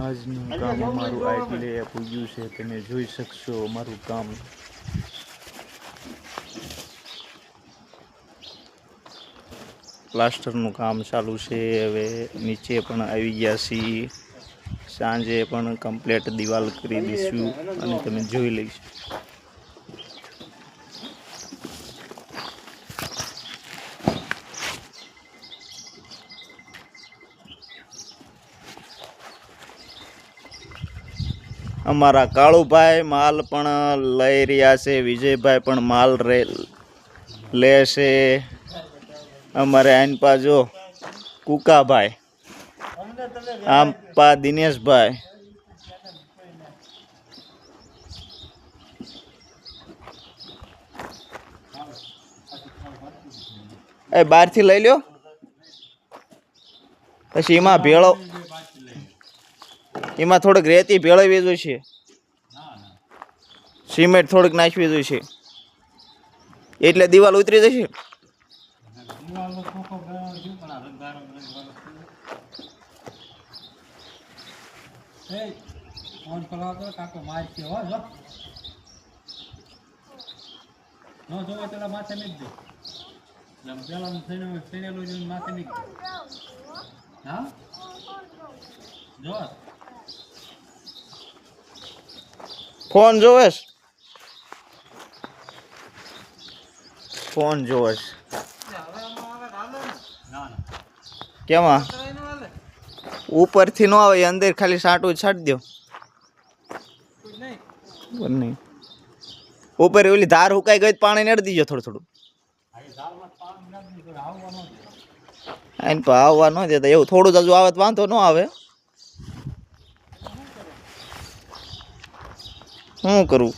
આજનું કામ અમારું આટલે પૂગ્યું છે, તમે જોઈ શકશો અમારું કામ. પ્લાસ્ટરનું કામ ચાલુ છે. હવે નીચે પણ આવી ગયા છીએ. સાંજે પણ કમ્પ્લીટ દિવાલ કરી દઈશું અને તમે જોઈ લઈશું. અમારા કાળુભાઈ માલ પણ લઈ રહ્યા છે. વિજયભાઈ પણ માલ લે છે. અમારે આનપા જો કુકાભાઈ, આમપા દિનેશભાઈ, એ બહારથી લઈ લ્યો. પછી એમાં ભેળો, એમાં થોડીક રેતી ભેળવવી જોઈશે, સિમેન્ટ થોડીક નાખવી જોઈશે, એટલે દિવાલ ઉતરી જશે. ફોન જોવેશ? ફોન જોવેશ કેમાં? ઉપરથી ન આવે, અંદર ખાલી સાટું છાડી દો. નહીં ઉપર ઓલી ધાર હુકાઈ ગઈ, પાણી નડી દીજો થોડું થોડું. આવવા ન દેતા, એવું થોડું જ હજુ આવે તો વાંધો ન આવે. શું કરું?